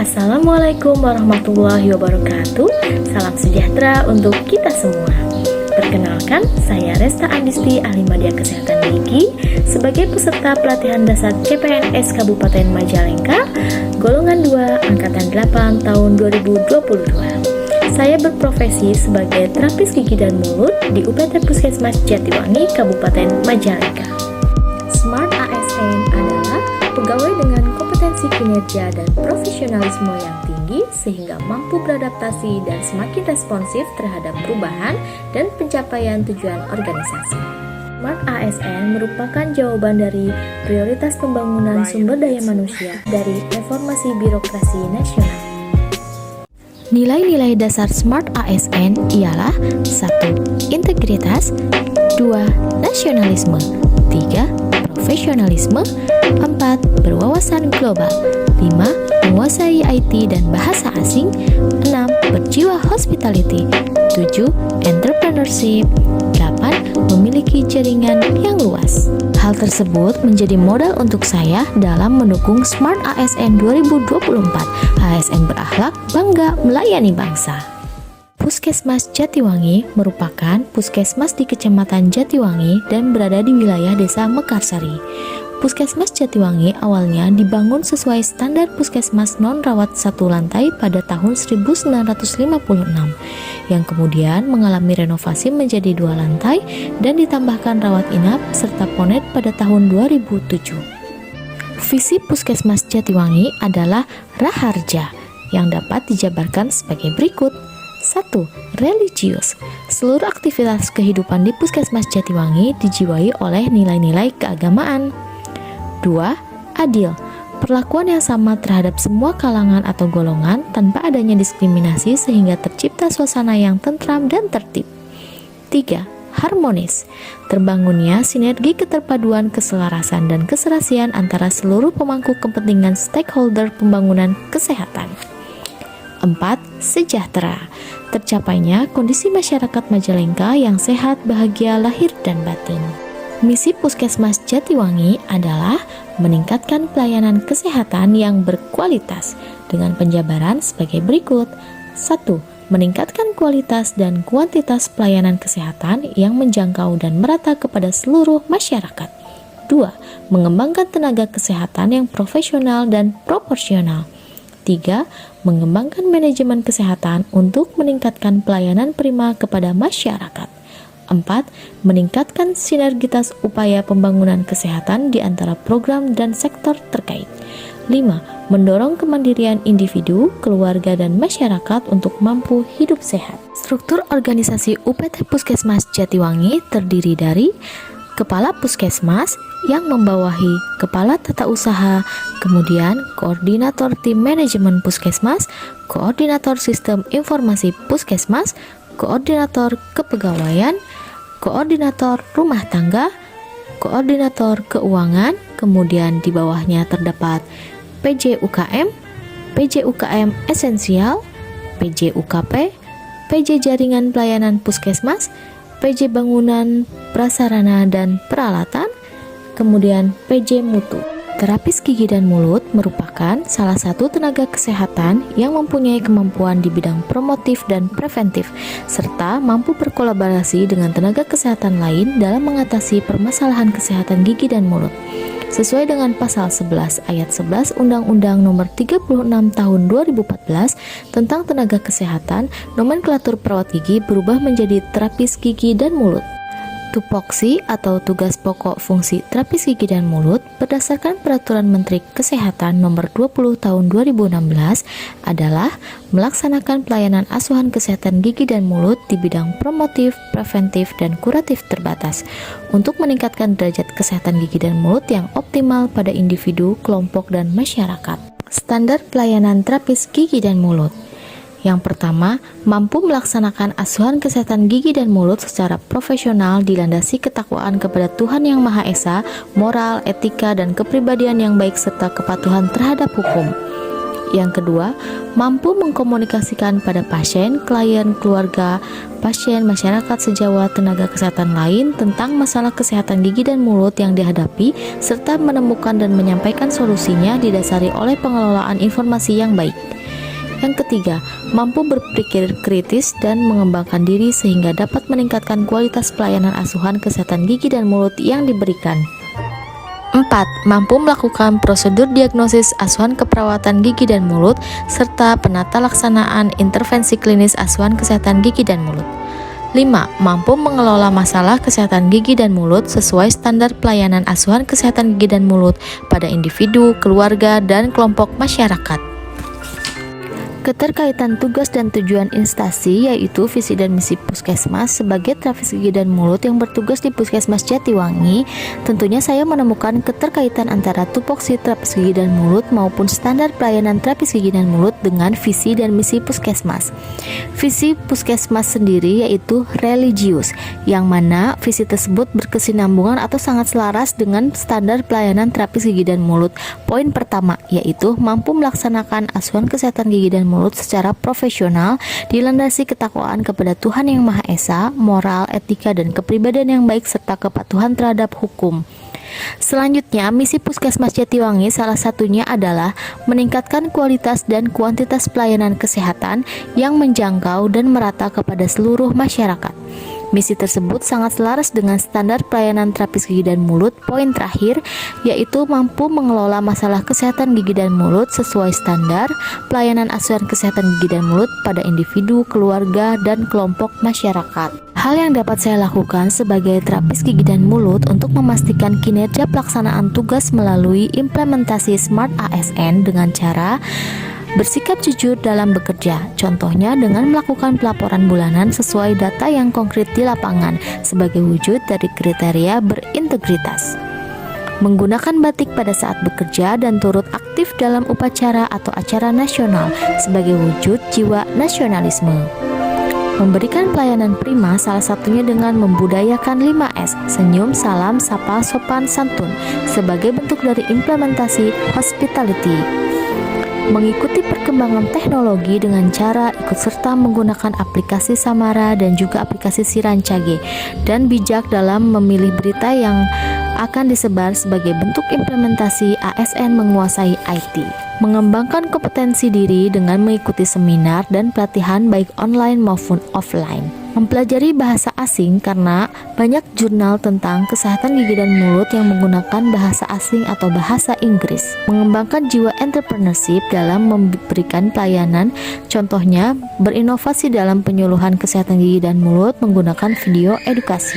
Assalamualaikum warahmatullahi wabarakatuh. Salam sejahtera untuk kita semua. Perkenalkan, saya Resta Andisti, ahli media kesehatan gigi, sebagai peserta pelatihan dasar CPNS Kabupaten Majalengka, golongan 2, angkatan 8 tahun 2022. Saya berprofesi sebagai terapis gigi dan mulut di UPT Puskesmas Jatiwangi, Kabupaten Majalengka. Smart ASN adalah pegawai dengan kompetensi kinerja dan profesionalisme yang tinggi sehingga mampu beradaptasi dan semakin responsif terhadap perubahan dan pencapaian tujuan organisasi. Smart ASN merupakan jawaban dari prioritas pembangunan sumber daya manusia dari reformasi birokrasi nasional. Nilai-nilai dasar Smart ASN ialah 1. Integritas, 2. Nasionalisme, 3. Profesionalisme, 4. Berwawasan global, 5. Menguasai IT dan bahasa asing, 6. Berjiwa hospitality, 7. Entrepreneurship, 8. Memiliki jaringan yang luas. Hal tersebut menjadi modal untuk saya dalam mendukung Smart ASN 2024. ASN berakhlak, bangga melayani bangsa. Puskesmas Jatiwangi merupakan puskesmas di Kecamatan Jatiwangi dan berada di wilayah Desa Mekarsari. Puskesmas Jatiwangi awalnya dibangun sesuai standar puskesmas non-rawat satu lantai pada tahun 1956, yang kemudian mengalami renovasi menjadi 2 lantai dan ditambahkan rawat inap serta ponet pada tahun 2007. Visi Puskesmas Jatiwangi adalah raharja yang dapat dijabarkan sebagai berikut. 1. Religius. Seluruh aktivitas kehidupan di Puskesmas Jatiwangi dijiwai oleh nilai-nilai keagamaan. 2. Adil. Perlakuan yang sama terhadap semua kalangan atau golongan tanpa adanya diskriminasi sehingga tercipta suasana yang tentram dan tertib. 3. Harmonis. Terbangunnya sinergi keterpaduan, keselarasan, dan keserasian antara seluruh pemangku kepentingan stakeholder pembangunan kesehatan. 4. Sejahtera. Tercapainya kondisi masyarakat Majalengka yang sehat, bahagia, lahir, dan batin. Misi Puskesmas Jatiwangi adalah meningkatkan pelayanan kesehatan yang berkualitas dengan penjabaran sebagai berikut. 1. Meningkatkan kualitas dan kuantitas pelayanan kesehatan yang menjangkau dan merata kepada seluruh masyarakat. 2. Mengembangkan tenaga kesehatan yang profesional dan proporsional. 3. Mengembangkan manajemen kesehatan untuk meningkatkan pelayanan prima kepada masyarakat. 4. Meningkatkan sinergitas upaya pembangunan kesehatan di antara program dan sektor terkait. 5. Mendorong kemandirian individu, keluarga, dan masyarakat untuk mampu hidup sehat. Struktur organisasi UPT Puskesmas Jatiwangi terdiri dari Kepala Puskesmas yang membawahi Kepala Tata Usaha, kemudian Koordinator Tim Manajemen Puskesmas, Koordinator Sistem Informasi Puskesmas, Koordinator Kepegawaian, Koordinator Rumah Tangga, Koordinator Keuangan, kemudian di bawahnya terdapat PJ UKM, PJ UKM Esensial, PJ UKP, PJ Jaringan Pelayanan Puskesmas, PJ Bangunan, Prasarana dan Peralatan, kemudian PJ Mutu. Terapis gigi dan mulut merupakan salah satu tenaga kesehatan yang mempunyai kemampuan di bidang promotif dan preventif, serta mampu berkolaborasi dengan tenaga kesehatan lain dalam mengatasi permasalahan kesehatan gigi dan mulut. Sesuai dengan pasal 11 ayat 11 Undang-Undang Nomor 36 Tahun 2014 tentang tenaga kesehatan, nomenklatur perawat gigi berubah menjadi terapis gigi dan mulut. Tupoksi atau tugas pokok fungsi terapis gigi dan mulut berdasarkan Peraturan Menteri Kesehatan Nomor 20 Tahun 2016 adalah melaksanakan pelayanan asuhan kesehatan gigi dan mulut di bidang promotif, preventif, dan kuratif terbatas untuk meningkatkan derajat kesehatan gigi dan mulut yang optimal pada individu, kelompok, dan masyarakat. Standar pelayanan terapis gigi dan mulut. Yang pertama, mampu melaksanakan asuhan kesehatan gigi dan mulut secara profesional dilandasi ketakwaan kepada Tuhan Yang Maha Esa, moral, etika, dan kepribadian yang baik serta kepatuhan terhadap hukum. Yang kedua, mampu mengkomunikasikan pada pasien, klien, keluarga, pasien, masyarakat sejawat, tenaga kesehatan lain tentang masalah kesehatan gigi dan mulut yang dihadapi, serta menemukan dan menyampaikan solusinya didasari oleh pengelolaan informasi yang baik. Yang ketiga, mampu berpikir kritis dan mengembangkan diri sehingga dapat meningkatkan kualitas pelayanan asuhan kesehatan gigi dan mulut yang diberikan. 4. Mampu melakukan prosedur diagnosis asuhan keperawatan gigi dan mulut serta penata laksanaan intervensi klinis asuhan kesehatan gigi dan mulut. 5. Mampu mengelola masalah kesehatan gigi dan mulut sesuai standar pelayanan asuhan kesehatan gigi dan mulut pada individu, keluarga, dan kelompok masyarakat. Keterkaitan tugas dan tujuan instansi yaitu visi dan misi Puskesmas sebagai terapis gigi dan mulut yang bertugas di Puskesmas Jatiwangi. Tentunya saya menemukan keterkaitan antara tupoksi terapis gigi dan mulut maupun standar pelayanan terapis gigi dan mulut dengan visi dan misi Puskesmas. Visi Puskesmas sendiri yaitu religius, yang mana visi tersebut berkesinambungan atau sangat selaras dengan standar pelayanan terapis gigi dan mulut. Poin pertama yaitu mampu melaksanakan asuhan kesehatan gigi dan mulut secara profesional, dilandasi ketakwaan kepada Tuhan Yang Maha Esa, moral, etika, dan kepribadian yang baik serta kepatuhan terhadap hukum. Selanjutnya, misi Puskesmas Jatiwangi salah satunya adalah meningkatkan kualitas dan kuantitas pelayanan kesehatan yang menjangkau dan merata kepada seluruh masyarakat. Misi tersebut sangat selaras dengan standar pelayanan terapis gigi dan mulut. Poin terakhir yaitu mampu mengelola masalah kesehatan gigi dan mulut sesuai standar pelayanan asuhan kesehatan gigi dan mulut pada individu, keluarga, dan kelompok masyarakat. Hal yang dapat saya lakukan sebagai terapis gigi dan mulut untuk memastikan kinerja pelaksanaan tugas melalui implementasi Smart ASN dengan cara bersikap jujur dalam bekerja, contohnya dengan melakukan pelaporan bulanan sesuai data yang konkret di lapangan sebagai wujud dari kriteria berintegritas. Menggunakan batik pada saat bekerja dan turut aktif dalam upacara atau acara nasional sebagai wujud jiwa nasionalisme. Memberikan pelayanan prima salah satunya dengan membudayakan 5S, senyum, salam, sapa, sopan, santun sebagai bentuk dari implementasi hospitality. Mengikuti perkembangan teknologi dengan cara ikut serta menggunakan aplikasi Samara dan juga aplikasi Sirancage, dan bijak dalam memilih berita yang akan disebar sebagai bentuk implementasi ASN menguasai IT. Mengembangkan kompetensi diri dengan mengikuti seminar dan pelatihan baik online maupun offline. Mempelajari bahasa asing karena banyak jurnal tentang kesehatan gigi dan mulut yang menggunakan bahasa asing atau bahasa Inggris. Mengembangkan jiwa entrepreneurship dalam memberikan pelayanan, contohnya berinovasi dalam penyuluhan kesehatan gigi dan mulut menggunakan video edukasi.